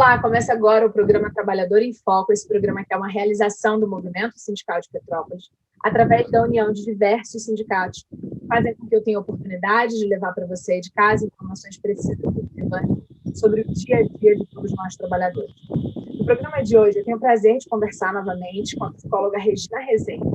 Olá, começa agora o programa Trabalhador em Foco, esse programa que é uma realização do Movimento Sindical de Petrópolis, através da união de diversos sindicatos, que fazem com que eu tenha a oportunidade de levar para você de casa informações precisas e relevantes sobre o dia a dia de todos nós trabalhadores. No programa de hoje, eu tenho o prazer de conversar novamente com a psicóloga Regina Rezende,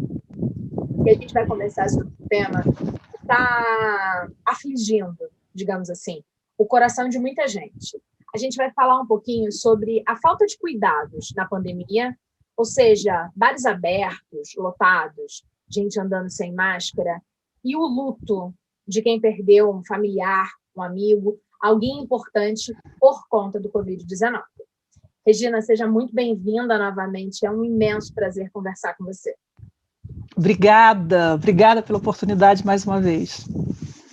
e a gente vai conversar sobre um tema que está afligindo, digamos assim, o coração de muita gente. A gente vai falar um pouquinho sobre a falta de cuidados na pandemia, ou seja, bares abertos, lotados, gente andando sem máscara, e o luto de quem perdeu um familiar, um amigo, alguém importante por conta do Covid-19. Regina, seja muito bem-vinda novamente, é um imenso prazer conversar com você. Obrigada pela oportunidade mais uma vez.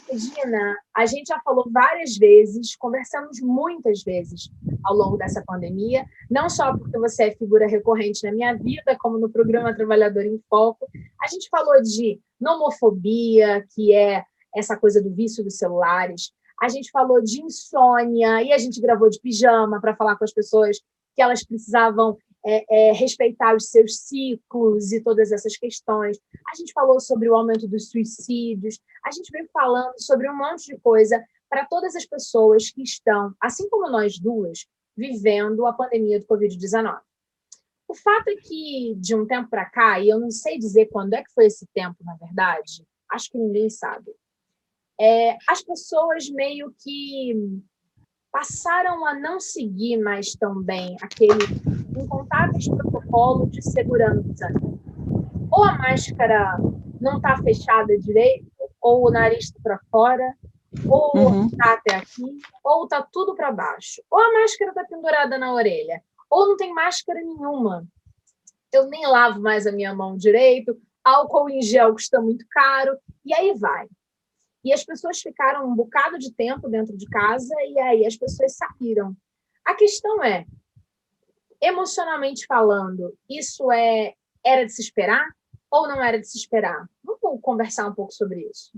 Regina, a gente já falou várias vezes, conversamos muitas vezes ao longo dessa pandemia, não só porque você é figura recorrente na minha vida, como no programa Trabalhador em Foco. A gente falou de nomofobia, que é essa coisa do vício dos celulares. A gente falou de insônia, e a gente gravou de pijama para falar com as pessoas que elas precisavam respeitar os seus ciclos e todas essas questões. A gente falou sobre o aumento dos suicídios, a gente veio falando sobre um monte de coisa para todas as pessoas que estão, assim como nós duas, vivendo a pandemia do Covid-19. O fato é que, de um tempo para cá, e eu não sei dizer quando é que foi esse tempo, na verdade, acho que ninguém sabe, as pessoas meio que passaram a não seguir mais tão bem aquele incontáveis protocolos de segurança. Ou a máscara não está fechada direito, ou o nariz está para fora, ou está até aqui, ou está tudo para baixo. Ou a máscara está pendurada na orelha, ou não tem máscara nenhuma. Eu nem lavo mais a minha mão direito, álcool em gel custa muito caro, e aí vai. E as pessoas ficaram um bocado de tempo dentro de casa, e aí as pessoas saíram. A questão é, emocionalmente falando, isso era de se esperar ou não era de se esperar? Vamos conversar um pouco sobre isso.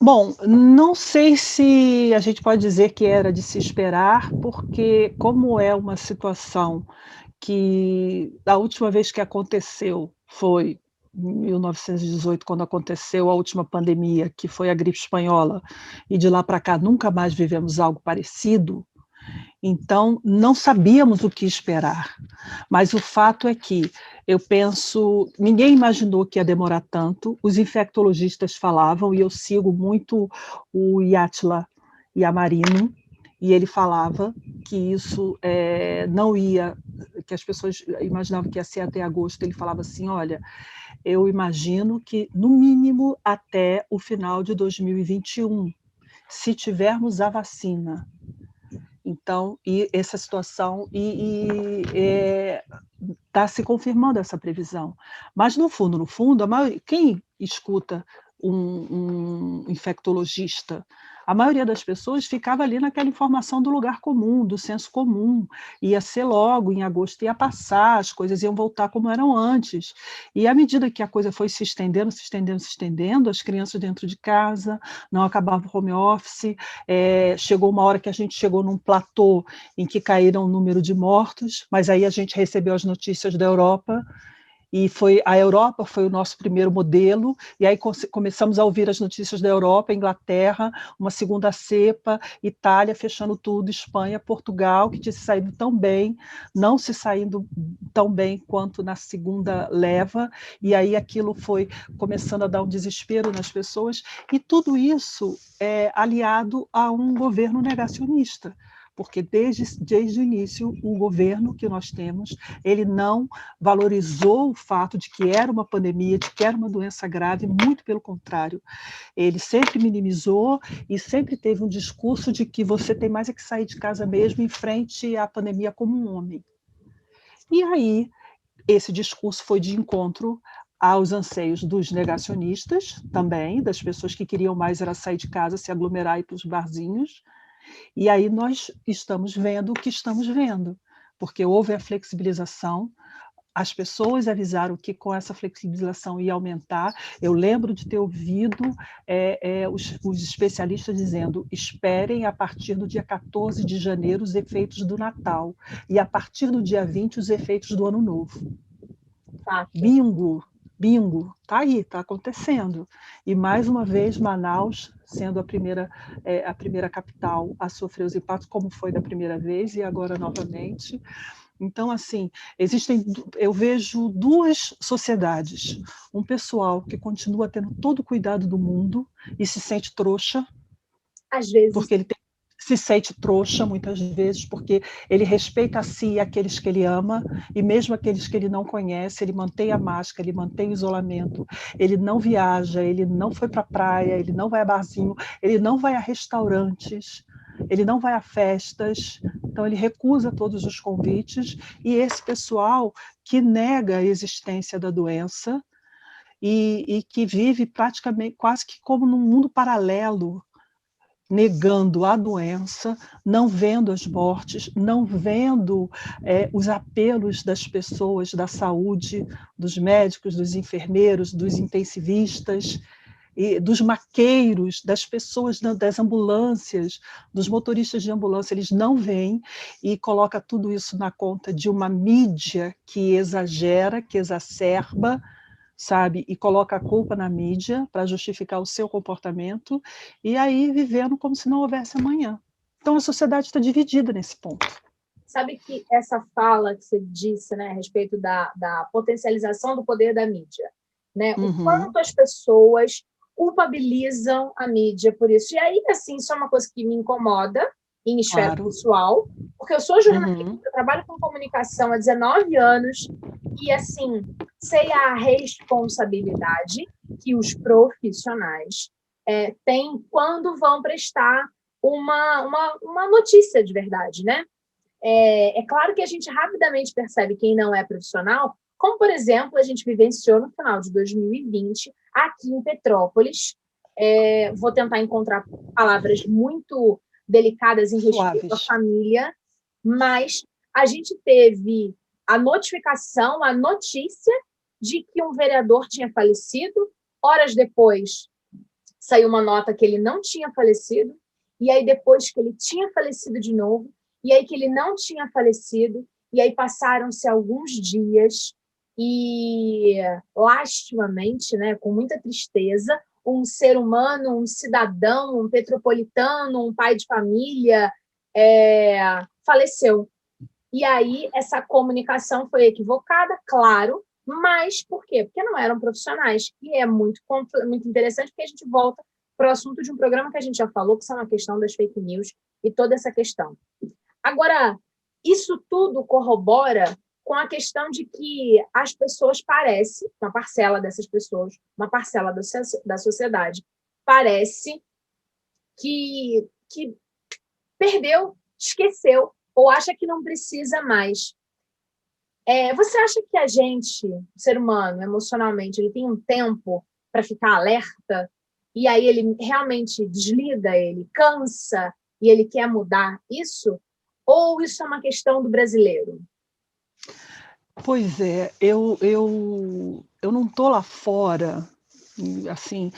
Bom, não sei se a gente pode dizer que era de se esperar, porque como é uma situação que a última vez que aconteceu foi em 1918, quando aconteceu a última pandemia, que foi a gripe espanhola, e de lá para cá nunca mais vivemos algo parecido, então não sabíamos o que esperar. Mas o fato é que eu penso, ninguém imaginou que ia demorar tanto, os infectologistas falavam, e eu sigo muito o Yatila Yamarino, e ele falava que isso não ia, que as pessoas imaginavam que ia ser até agosto. Ele falava assim, olha, eu imagino que no mínimo até o final de 2021, se tivermos a vacina. Então, e essa situação está se confirmando essa previsão. Mas, no fundo, quem escuta um infectologista, a maioria das pessoas ficava ali naquela informação do lugar comum, do senso comum. Ia ser logo, em agosto ia passar, as coisas iam voltar como eram antes. E à medida que a coisa foi se estendendo, as crianças dentro de casa, não acabava o home office, chegou uma hora que a gente chegou num platô em que caíram o número de mortos, mas aí a gente recebeu as notícias da Europa, e a Europa foi o nosso primeiro modelo, e aí começamos a ouvir as notícias da Europa, Inglaterra, uma segunda cepa, Itália fechando tudo, Espanha, Portugal, que tinha se saído tão bem, não se saindo tão bem quanto na segunda leva, e aí aquilo foi começando a dar um desespero nas pessoas, e tudo isso é aliado a um governo negacionista, porque desde o início o governo que nós temos, ele não valorizou o fato de que era uma pandemia, de que era uma doença grave, muito pelo contrário. Ele sempre minimizou e sempre teve um discurso de que você tem mais é que sair de casa mesmo em frente à pandemia como um homem. E aí, esse discurso foi de encontro aos anseios dos negacionistas também, das pessoas que queriam mais era sair de casa, se aglomerar e ir para os barzinhos. E aí nós estamos vendo o que estamos vendo, porque houve a flexibilização, as pessoas avisaram que com essa flexibilização ia aumentar. Eu lembro de ter ouvido os especialistas dizendo: esperem a partir do dia 14 de janeiro os efeitos do Natal, e a partir do dia 20 os efeitos do Ano Novo. Tá. Bingo, está aí, está acontecendo. E, mais uma vez, Manaus sendo a primeira capital a sofrer os impactos, como foi da primeira vez e agora novamente. Então, assim, eu vejo duas sociedades. Um pessoal que continua tendo todo o cuidado do mundo e se sente trouxa. Às vezes. Porque ele se sente trouxa, muitas vezes, porque ele respeita a si e aqueles que ele ama, e mesmo aqueles que ele não conhece, ele mantém a máscara, ele mantém o isolamento, ele não viaja, ele não foi para a praia, ele não vai a barzinho, ele não vai a restaurantes, ele não vai a festas, então ele recusa todos os convites, e esse pessoal que nega a existência da doença e que vive praticamente quase que como num mundo paralelo, negando a doença, não vendo as mortes, não vendo os apelos das pessoas da saúde, dos médicos, dos enfermeiros, dos intensivistas, e dos maqueiros, das pessoas das ambulâncias, dos motoristas de ambulância. Eles não veem e coloca tudo isso na conta de uma mídia que exagera, que exacerba, sabe, e coloca a culpa na mídia para justificar o seu comportamento, e aí vivendo como se não houvesse amanhã. Então a sociedade está dividida nesse ponto. Sabe que essa fala que você disse, né, a respeito da potencialização do poder da mídia, né, o quanto as pessoas culpabilizam a mídia por isso. E aí, assim, isso é uma coisa que me incomoda em esfera pessoal, porque eu sou jornalista, eu trabalho com comunicação há 19 anos, e, assim, sei a responsabilidade que os profissionais têm quando vão prestar uma notícia de verdade, né? É claro que a gente rapidamente percebe quem não é profissional, como, por exemplo, a gente vivenciou no final de 2020, aqui em Petrópolis. Vou tentar encontrar palavras muito delicadas em respeito à família, mas a gente teve a notificação, a notícia de que um vereador tinha falecido. Horas depois, saiu uma nota que ele não tinha falecido, e aí depois que ele tinha falecido de novo, e aí que ele não tinha falecido, e aí passaram-se alguns dias, e, lastimamente, né, com muita tristeza, um ser humano, um cidadão, um petropolitano, um pai de família, faleceu. E aí essa comunicação foi equivocada, claro, mas por quê? Porque não eram profissionais. E é muito interessante, porque a gente volta para o assunto de um programa que a gente já falou, que são a questão das fake news e toda essa questão. Agora, isso tudo corrobora com a questão de que as pessoas parecem, uma parcela dessas pessoas, uma parcela da sociedade, parece que perdeu, esqueceu, ou acha que não precisa mais. Você acha que a gente, o ser humano, emocionalmente, ele tem um tempo para ficar alerta, e aí ele realmente desliga, ele cansa, e ele quer mudar isso? Ou isso é uma questão do brasileiro? Pois é, eu não estou lá fora, assim,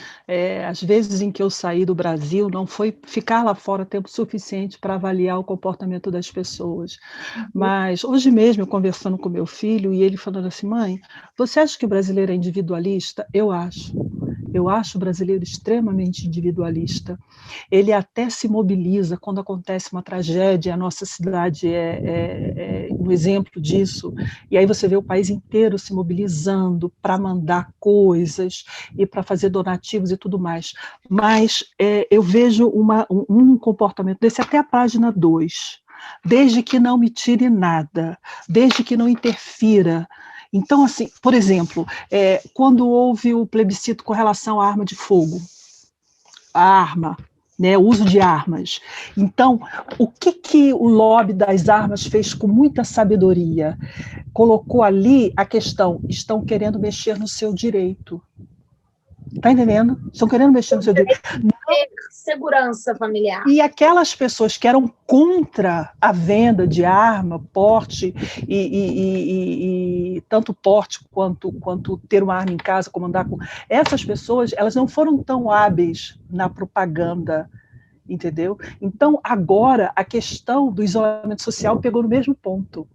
as vezes em que eu saí do Brasil, não foi ficar lá fora tempo suficiente para avaliar o comportamento das pessoas. Mas hoje mesmo, eu conversando com meu filho, e ele falando assim: mãe, você acha que o brasileiro é individualista? Eu acho. Eu acho o brasileiro extremamente individualista. Ele até se mobiliza quando acontece uma tragédia. A nossa cidade é um exemplo disso. E aí você vê o país inteiro se mobilizando para mandar coisas e para fazer donativos e tudo mais. Mas eu vejo um comportamento desse até a página 2. Desde que não me tire nada, desde que não interfira. Então, assim, por exemplo, quando houve o plebiscito com relação à arma de fogo, a arma, né, o uso de armas. Então, o que o lobby das armas fez com muita sabedoria? Colocou ali a questão: estão querendo mexer no seu direito. Tá entendendo? Estão querendo mexer no seu direito. Segurança familiar. E aquelas pessoas que eram contra a venda de arma, porte, e tanto porte quanto ter uma arma em casa, como andar com... Essas pessoas, elas não foram tão hábeis na propaganda, entendeu? Então, agora, a questão do isolamento social pegou no mesmo ponto.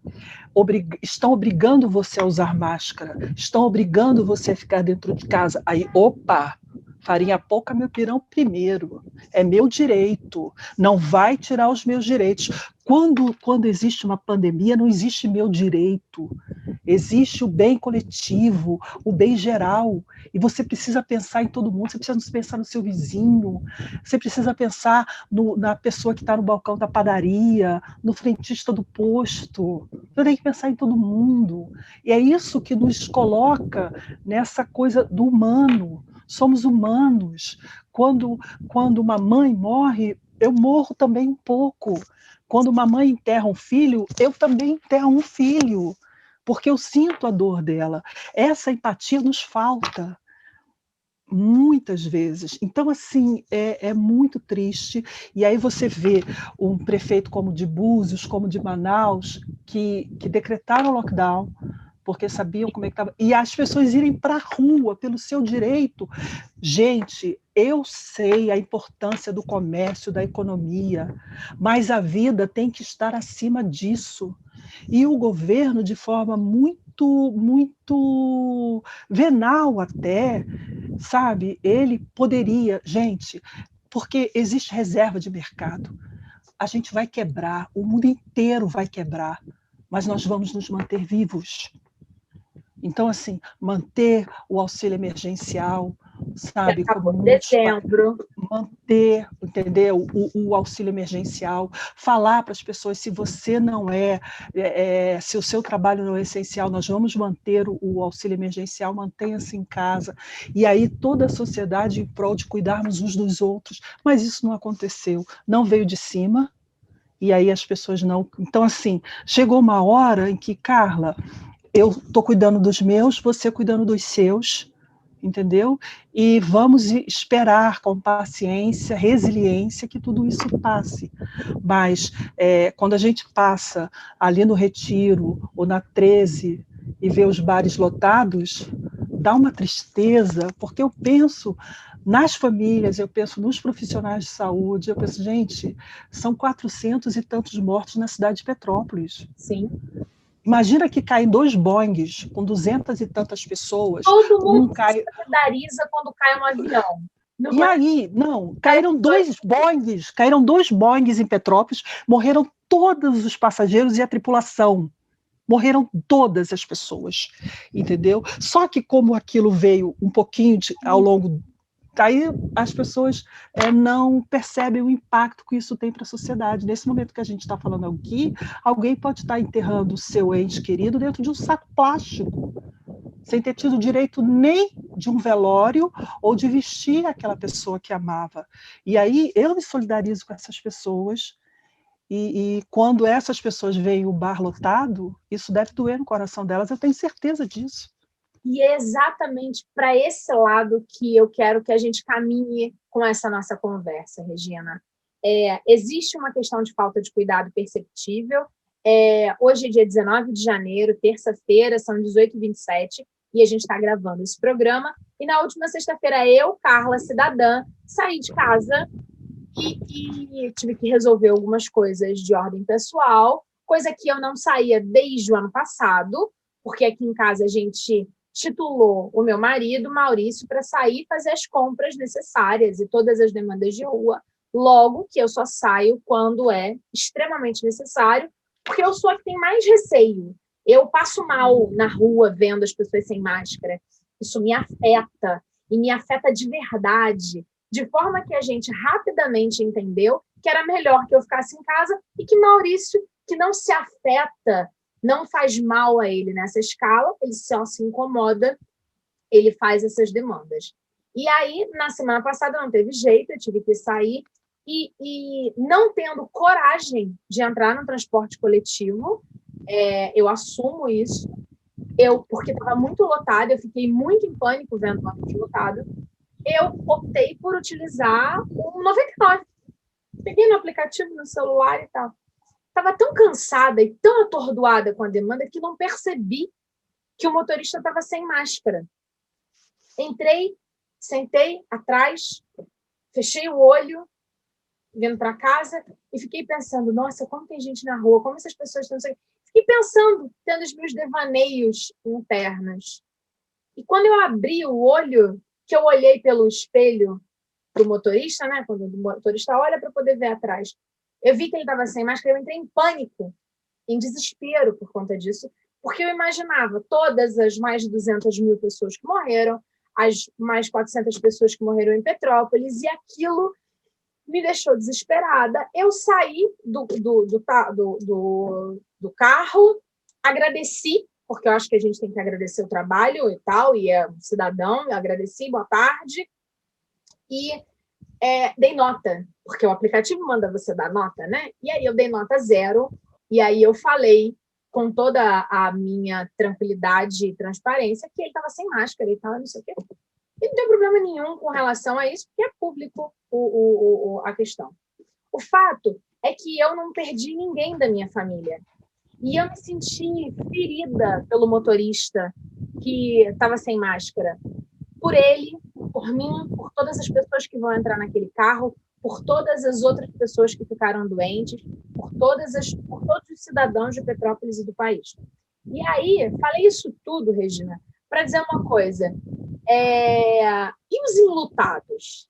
Estão obrigando você a usar máscara, estão obrigando você a ficar dentro de casa. Aí, opa, farinha pouca, meu pirão primeiro. É meu direito, não vai tirar os meus direitos. Quando existe uma pandemia, não existe meu direito. Existe o bem coletivo, o bem geral. E você precisa pensar em todo mundo, você precisa pensar no seu vizinho, você precisa pensar na pessoa que está no balcão da padaria, no frentista do posto. Você tem que pensar em todo mundo. E é isso que nos coloca nessa coisa do humano. Somos humanos. Quando uma mãe morre, eu morro também um pouco. Quando uma mãe enterra um filho, eu também enterro um filho, porque eu sinto a dor dela. Essa empatia nos falta muitas vezes. Então, assim, é muito triste. E aí você vê um prefeito como de Búzios, como de Manaus, que decretaram o lockdown, porque sabiam como é que estava. E as pessoas irem para a rua pelo seu direito. Gente, eu sei a importância do comércio, da economia, mas a vida tem que estar acima disso. E o governo, de forma muito venal até, sabe? Ele poderia, gente, porque existe reserva de mercado. A gente vai quebrar, o mundo inteiro vai quebrar, mas nós vamos nos manter vivos. Então, assim, manter o auxílio emergencial, sabe? Acabou dezembro. Manter, entendeu? O auxílio emergencial, falar para as pessoas, se você não se o seu trabalho não é essencial, nós vamos manter o auxílio emergencial, mantenha-se em casa. E aí toda a sociedade em prol de cuidarmos uns dos outros, mas isso não aconteceu, não veio de cima, e aí as pessoas não... Então, assim, chegou uma hora em que, Carla, eu estou cuidando dos meus, você cuidando dos seus, entendeu? E vamos esperar com paciência, resiliência, que tudo isso passe. Mas quando a gente passa ali no Retiro ou na 13 e vê os bares lotados, dá uma tristeza, porque eu penso nas famílias, eu penso nos profissionais de saúde, eu penso, gente, são 400 e tantos mortos na cidade de Petrópolis. Sim. Imagina que caem 2 Boeings com 200 e tantas pessoas. Todo mundo se solidariza quando cai um avião. E aí, não, caíram 2 Boeings em Petrópolis, morreram todos os passageiros e a tripulação. Morreram todas as pessoas, entendeu? Só que como aquilo veio um pouquinho ao longo... Aí as pessoas não percebem o impacto que isso tem para a sociedade. Nesse momento que a gente está falando aqui, alguém pode estar enterrando o seu ente querido dentro de um saco plástico, sem ter tido direito nem de um velório ou de vestir aquela pessoa que amava. E aí eu me solidarizo com essas pessoas, e quando essas pessoas veem o bar lotado, isso deve doer no coração delas, eu tenho certeza disso. E é exatamente para esse lado que eu quero que a gente caminhe com essa nossa conversa, Regina. Existe uma questão de falta de cuidado perceptível. Hoje é dia 19 de janeiro, terça-feira, são 18h27, e a gente está gravando esse programa. E na última sexta-feira, eu, Carla, cidadã, saí de casa e tive que resolver algumas coisas de ordem pessoal, coisa que eu não saía desde o ano passado, porque aqui em casa a gente titulou o meu marido, Maurício, para sair e fazer as compras necessárias e todas as demandas de rua, logo que eu só saio quando é extremamente necessário, porque eu sou a que tem mais receio. Eu passo mal na rua vendo as pessoas sem máscara. Isso me afeta, e me afeta de verdade, de forma que a gente rapidamente entendeu que era melhor que eu ficasse em casa e que Maurício, que não se afeta, não faz mal a ele nessa escala, ele só se incomoda, ele faz essas demandas. E aí, na semana passada, não teve jeito, eu tive que sair, e não tendo coragem de entrar no transporte coletivo, eu assumo isso, porque estava muito lotado, eu fiquei muito em pânico vendo o ônibus lotado, eu optei por utilizar o 99. Peguei no aplicativo, no celular e tal. Estava tão cansada e tão atordoada com a demanda que não percebi que o motorista estava sem máscara. Entrei, sentei atrás, fechei o olho, vindo para casa, e fiquei pensando, nossa, como tem gente na rua, como essas pessoas estão... Fiquei pensando, tendo os meus devaneios internos. E quando eu abri o olho, que eu olhei pelo espelho para o motorista, né? Quando o motorista olha para poder ver atrás, eu vi que ele estava sem máscara, eu entrei em pânico, em desespero por conta disso, porque eu imaginava todas as mais de 200 mil pessoas que morreram, as mais 400 pessoas que morreram em Petrópolis, e aquilo me deixou desesperada. Eu saí do carro, agradeci, porque eu acho que a gente tem que agradecer o trabalho e tal, e é um cidadão, eu agradeci, boa tarde, e dei nota, porque o aplicativo manda você dar nota, né? E aí eu dei nota 0, e aí eu falei com toda a minha tranquilidade e transparência que ele estava sem máscara e tal, não sei o quê. E não tem problema nenhum com relação a isso, porque é público a questão. O fato é que eu não perdi ninguém da minha família. E eu me senti ferida pelo motorista que estava sem máscara. Por ele, por mim, por todas as pessoas que vão entrar naquele carro, por todas as outras pessoas que ficaram doentes, por todos os cidadãos de Petrópolis e do país. E aí, falei isso tudo, Regina, para dizer uma coisa. E os enlutados?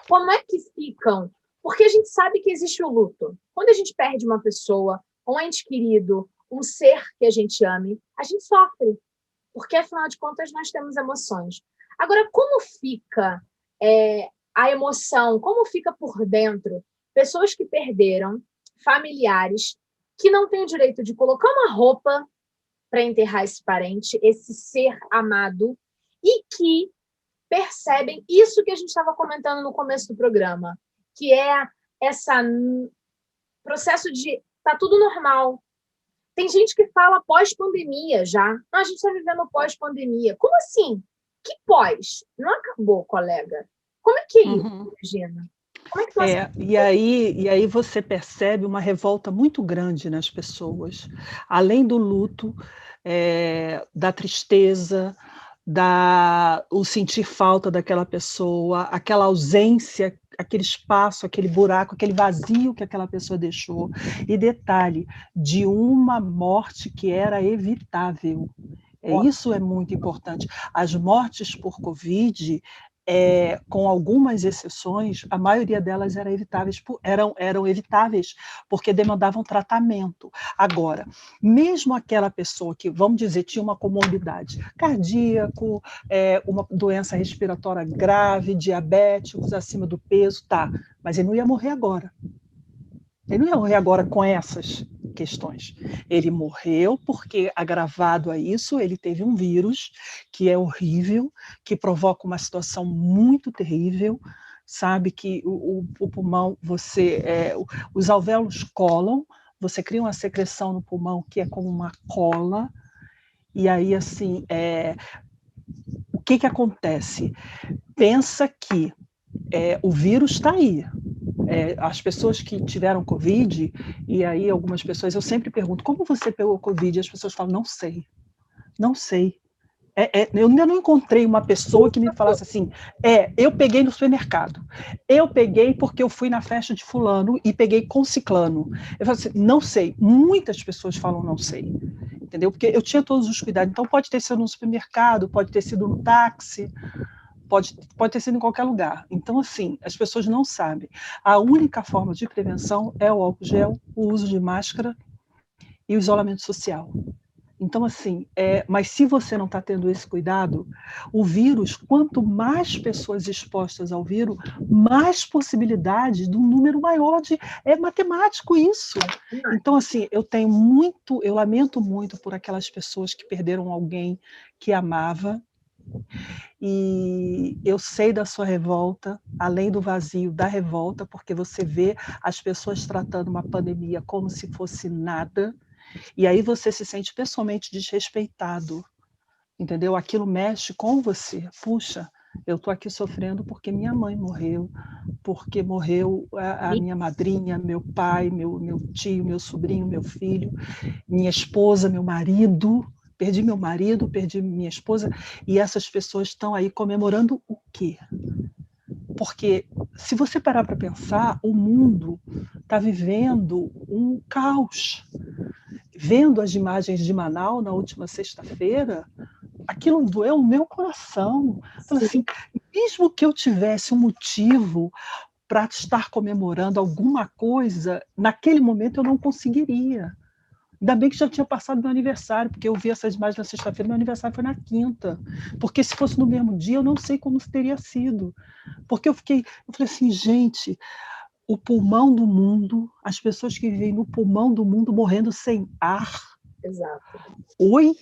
Como é que ficam? Porque a gente sabe que existe o luto. Quando a gente perde uma pessoa, um ente querido, um ser que a gente ame, a gente sofre. Porque, afinal de contas, nós temos emoções. Agora, como fica a emoção? Como fica por dentro? Pessoas que perderam familiares, que não têm o direito de colocar uma roupa para enterrar esse parente, esse ser amado, e que percebem isso que a gente estava comentando no começo do programa, que é esse processo de tá tudo normal. Tem gente que fala pós-pandemia já. Não, a gente está vivendo pós-pandemia. Como assim? Que pós? Não acabou, colega. Como é que é isso, Regina? Como é que tu e aí você percebe uma revolta muito grande nas pessoas. Além do luto, da tristeza, o sentir falta daquela pessoa, aquela ausência, aquele espaço, aquele buraco, aquele vazio que aquela pessoa deixou. E detalhe, de uma morte que era evitável. Isso é muito importante. As mortes por Covid, com algumas exceções, a maioria delas eram evitáveis, porque demandavam tratamento. Agora, mesmo aquela pessoa que, vamos dizer, tinha uma comorbidade cardíaco, uma doença respiratória grave, diabéticos, acima do peso, tá, mas ele não ia morrer agora. Ele não ia morrer agora com essas questões. Ele morreu porque, agravado a isso, ele teve um vírus que é horrível, que provoca uma situação muito terrível, sabe, que o pulmão, os alvéolos colam, você cria uma secreção no pulmão que é como uma cola, e aí, assim, o que acontece? Pensa que o vírus está aí. As pessoas que tiveram Covid, e aí algumas pessoas, eu sempre pergunto, como você pegou Covid? E as pessoas falam, não sei, não sei. Eu ainda não encontrei uma pessoa que me falasse assim, eu peguei no supermercado, eu peguei porque eu fui na festa de fulano e peguei com ciclano. Eu falo assim, não sei, muitas pessoas falam não sei, entendeu? Porque eu tinha todos os cuidados, então pode ter sido no supermercado, pode ter sido no táxi, pode ter sido em qualquer lugar. Então, assim, as pessoas não sabem. A única forma de prevenção é o álcool gel, o uso de máscara e o isolamento social. Então, assim, mas se você não está tendo esse cuidado, o vírus, quanto mais pessoas expostas ao vírus, mais possibilidades de um número maior de... É matemático isso. Então, assim, eu lamento muito por aquelas pessoas que perderam alguém que amava, e eu sei da sua revolta, além do vazio da revolta, porque você vê as pessoas tratando uma pandemia como se fosse nada, e aí você se sente pessoalmente desrespeitado, entendeu? Aquilo mexe com você. Puxa, Eu estou aqui sofrendo porque minha mãe morreu, porque morreu a minha madrinha, meu pai, meu tio, meu sobrinho, meu filho, minha esposa, meu marido. Perdi meu marido, perdi minha esposa, e essas pessoas estão aí comemorando o quê? Porque, se você parar para pensar, o mundo está vivendo um caos. Vendo as imagens de Manaus na última sexta-feira, aquilo doeu o meu coração. Falei assim, mesmo que eu tivesse um motivo para estar comemorando alguma coisa, naquele momento eu não conseguiria. Ainda bem que já tinha passado meu aniversário, porque eu vi essas imagens na sexta-feira, meu aniversário foi na quinta. Porque se fosse no mesmo dia, eu não sei como teria sido. Porque eu falei assim, gente, o pulmão do mundo, as pessoas que vivem no pulmão do mundo morrendo sem ar. Exato. Oi?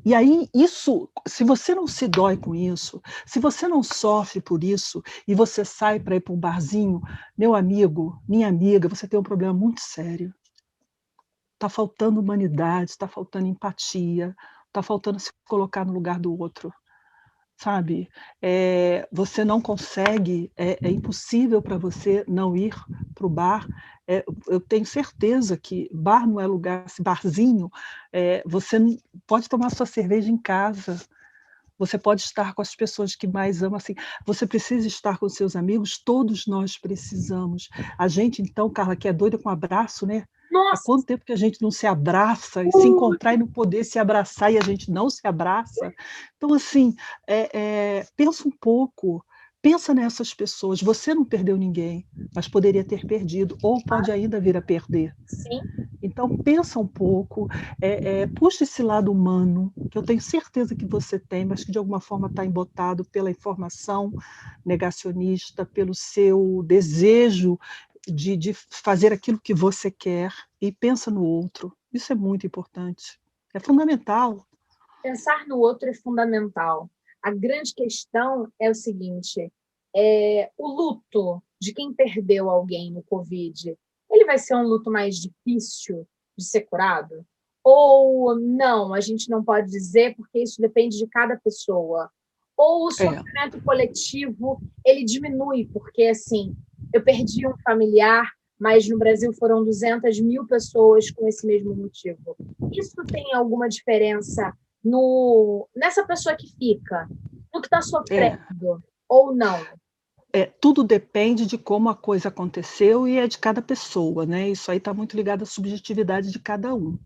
E aí, isso, se você não se dói com isso, se você não sofre por isso, e você sai para ir para um barzinho, meu amigo, minha amiga, você tem um problema muito sério. Está faltando humanidade, está faltando empatia, está faltando se colocar no lugar do outro, sabe? Você não consegue, é impossível para você não ir para o bar. Eu tenho certeza que bar não é lugar, esse barzinho, você pode tomar sua cerveja em casa, você pode estar com as pessoas que mais ama, assim, você precisa estar com seus amigos, todos nós precisamos. A gente, então, Carla, que é doida com abraço, né? Há Nossa, quanto tempo que a gente não se abraça e se encontrar e não poder se abraçar e a gente não se abraça? Então, assim, pensa um pouco, pensa nessas pessoas. Você não perdeu ninguém, mas poderia ter perdido, ou pode ainda vir a perder. sim. Então, pensa um pouco, puxa esse lado humano, que eu tenho certeza que você tem, mas que de alguma forma está embotado pela informação negacionista, pelo seu desejo de fazer aquilo que você quer, e pensa no outro. Isso é muito importante. É fundamental. Pensar no outro é fundamental. A grande questão é o seguinte: o luto de quem perdeu alguém no Covid, ele vai ser um luto mais difícil de ser curado? Ou não, a gente não pode dizer, porque isso depende de cada pessoa. Ou o É, sofrimento coletivo, ele diminui, porque, assim, eu perdi um familiar, mas no Brasil foram 200 mil pessoas com esse mesmo motivo. Isso tem alguma diferença nessa pessoa que fica, no que está é. sofrendo, ou não? Tudo depende de como a coisa aconteceu e é de cada pessoa, né? Isso aí está muito ligado à subjetividade de cada um.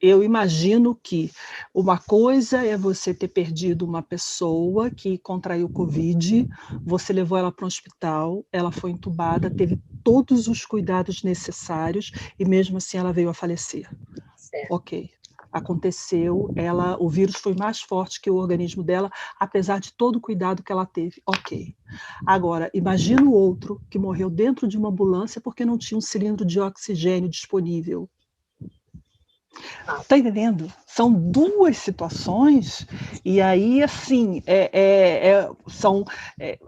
Eu imagino que uma coisa é você ter perdido uma pessoa que contraiu Covid, você levou ela para um hospital, ela foi entubada, teve todos os cuidados necessários e mesmo assim ela veio a falecer. Certo. Ok. Aconteceu, o vírus foi mais forte que o organismo dela, apesar de todo o cuidado que ela teve. Ok. Agora, imagina o outro que morreu dentro de uma ambulância porque não tinha um cilindro de oxigênio disponível. Está entendendo? São duas situações, e aí, assim,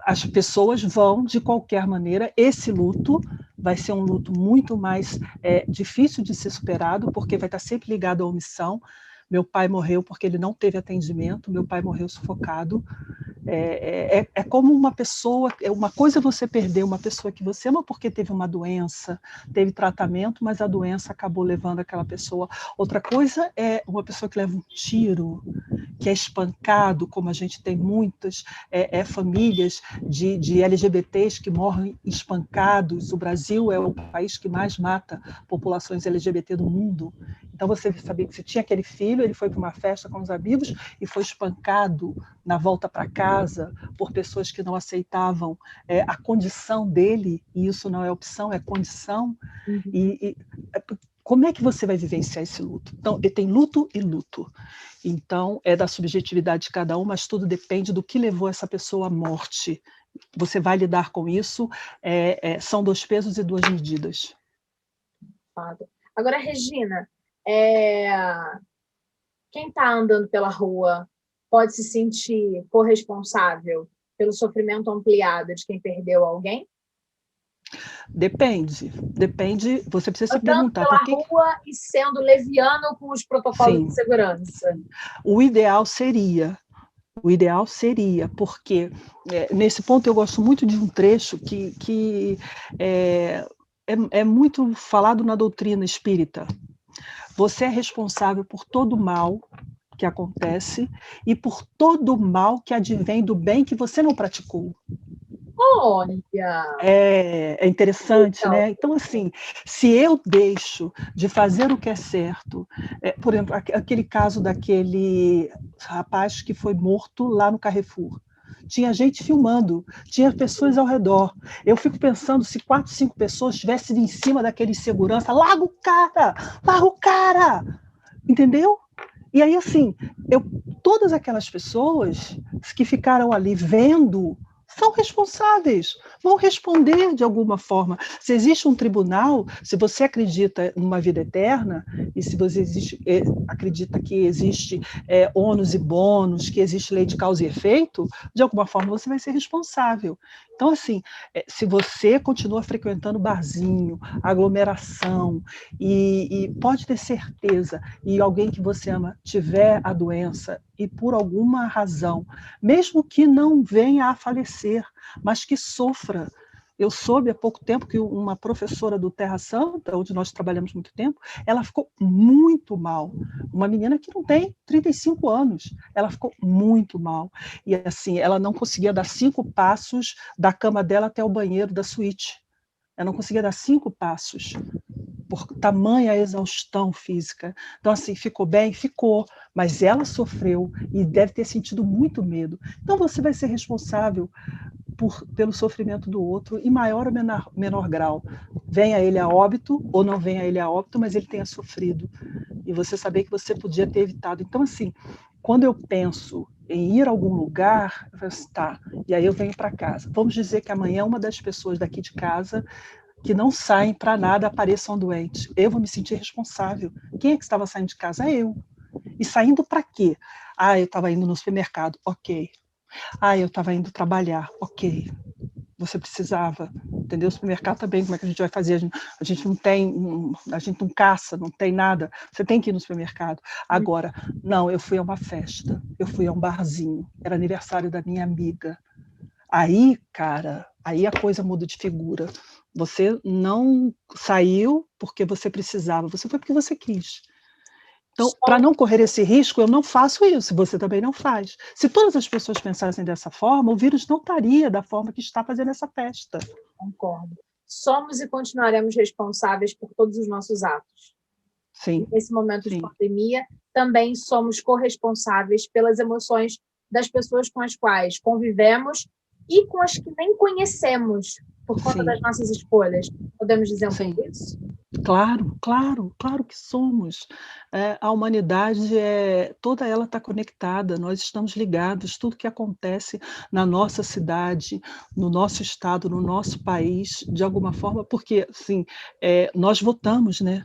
as pessoas vão, de qualquer maneira, esse luto vai ser um luto muito mais difícil de ser superado, porque vai estar sempre ligado à omissão. Meu pai morreu porque ele não teve atendimento, meu pai morreu sufocado. É como uma pessoa, uma coisa é você perder uma pessoa que você ama porque teve uma doença, teve tratamento, mas a doença acabou levando aquela pessoa. Outra coisa é uma pessoa que leva um tiro, que é espancado, como a gente tem muitas famílias de LGBTs que morrem espancados. O Brasil é o país que mais mata populações LGBT do mundo. Então você sabia que você tinha aquele filho, ele foi para uma festa com os amigos e foi espancado na volta para casa por pessoas que não aceitavam a condição dele, e isso não é opção, é condição. Como é que você vai vivenciar esse luto? Então, tem luto e luto. Então, é da subjetividade de cada um, mas tudo depende do que levou essa pessoa à morte. Você vai lidar com isso, são 2 pesos e 2 medidas. Agora, Regina, quem está andando pela rua pode se sentir corresponsável pelo sofrimento ampliado de quem perdeu alguém? Depende, você precisa se Andando perguntar pela por que. rua e sendo leviano com os protocolos Sim, de segurança. o ideal seria O ideal seria, porque nesse ponto eu gosto muito de um trecho que é muito falado na doutrina espírita. Você é responsável por todo o mal que acontece e por todo o mal que advém do bem que você não praticou. Olha! É interessante, Então, né? Então, assim, se eu deixo de fazer o que é certo, por exemplo, aquele caso daquele rapaz que foi morto lá no Carrefour. Tinha gente filmando, tinha pessoas ao redor. Eu fico pensando se 4, 5 pessoas estivessem em cima daquele segurança, larga o cara! Larga o cara! Entendeu? E aí, assim, todas aquelas pessoas que ficaram ali vendo são responsáveis, vão responder de alguma forma. Se existe um tribunal, se você acredita numa vida eterna, e se você acredita que existe ônus e bônus, que existe lei de causa e efeito, de alguma forma você vai ser responsável. Então, assim, se você continua frequentando barzinho, aglomeração, e pode ter certeza, e alguém que você ama tiver a doença, e por alguma razão, mesmo que não venha a falecer, mas que sofra. Eu soube há pouco tempo que uma professora do Terra Santa, onde nós trabalhamos muito tempo, ela ficou muito mal. Uma menina que não tem 35 anos, ela ficou muito mal. E assim, ela não conseguia dar 5 passos da cama dela até o banheiro da suíte. Ela não conseguia dar 5 passos por tamanha exaustão física. Então, assim, ficou bem? Ficou, mas ela sofreu e deve ter sentido muito medo. Então, você vai ser responsável pelo sofrimento do outro, em maior ou menor grau. Venha ele a óbito ou não venha ele a óbito, mas ele tenha sofrido. E você saber que você podia ter evitado. Então, assim, quando eu penso em ir a algum lugar, eu falo assim, tá, e aí eu venho para casa. Vamos dizer que amanhã uma das pessoas daqui de casa que não saem para nada apareçam doentes. Eu vou me sentir responsável. Quem é que estava saindo de casa? Eu. E saindo para quê? Ah, eu estava indo no supermercado. Ok. Ah, eu estava indo trabalhar. Ok. Você precisava, entendeu? O supermercado também, como é que a gente vai fazer? A gente não tem, a gente não caça, não tem nada. Você tem que ir no supermercado. Agora, não, eu fui a uma festa, eu fui a um barzinho, era aniversário da minha amiga. Aí, cara, aí a coisa muda de figura. Você não saiu porque você precisava, você foi porque você quis. Então, para não correr esse risco, eu não faço isso, você também não faz. Se todas as pessoas pensassem dessa forma, o vírus não estaria da forma que está fazendo essa festa. Concordo. Somos e continuaremos responsáveis por todos os nossos atos. Sim. E nesse momento de sim. pandemia, também somos corresponsáveis pelas emoções das pessoas com as quais convivemos e com as que nem conhecemos por conta das nossas escolhas. Podemos dizer um pouco isso? Claro, claro, claro que somos. A humanidade, toda ela está conectada, nós estamos ligados, tudo que acontece na nossa cidade, no nosso estado, no nosso país, de alguma forma, porque assim, nós votamos, né?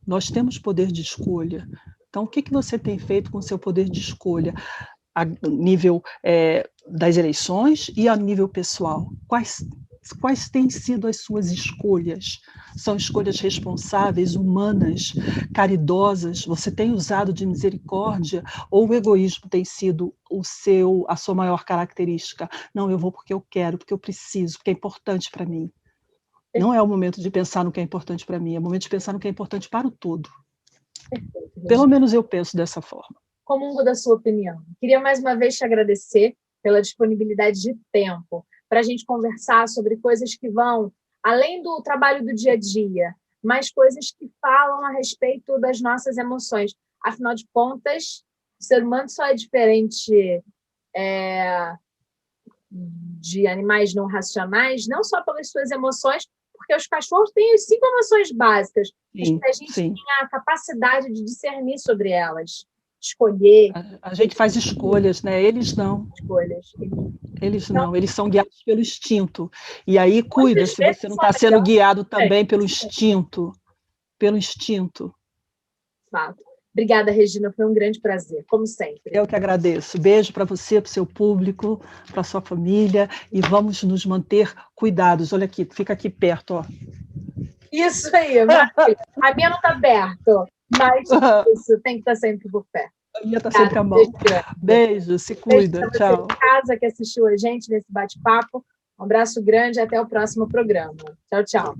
Nós temos poder de escolha. Então, o que você tem feito com o seu poder de escolha? A nível das eleições e a nível pessoal. Quais têm sido as suas escolhas? São escolhas responsáveis, humanas, caridosas? Você tem usado de misericórdia ou o egoísmo tem sido a sua maior característica? Não, eu vou porque eu quero, porque eu preciso, porque é importante para mim. Não é o momento de pensar no que é importante para mim, é o momento de pensar no que é importante para o todo. Perfeito, Pelo menos eu penso dessa forma. Comungo da sua opinião. Queria mais uma vez te agradecer pela disponibilidade de tempo para a gente conversar sobre coisas que vão além do trabalho do dia a dia, mas coisas que falam a respeito das nossas emoções. Afinal de contas, o ser humano só é diferente de animais não racionais, não só pelas suas emoções, porque os cachorros têm as 5 emoções básicas, mas porque a gente tem a capacidade de discernir sobre elas, escolher. A gente faz escolhas, né? Eles não. Escolhas. Eles não, eles são guiados pelo instinto. E aí cuida se você não está sendo guiado também pelo instinto. Pelo instinto. Fato. Obrigada, Regina, foi um grande prazer, como sempre. Eu que agradeço. Beijo para você, para o seu público, para a sua família, e vamos nos manter cuidados. Olha aqui, fica aqui perto, ó. Isso aí, maravilha. A minha não está perto, mas isso, tem que estar sempre por perto. Ia estar sempre a mão. Beijo, se cuida. Beijo Tchau. você de casa que assistiu a gente nesse bate-papo. Um abraço grande e até o próximo programa. Tchau, tchau.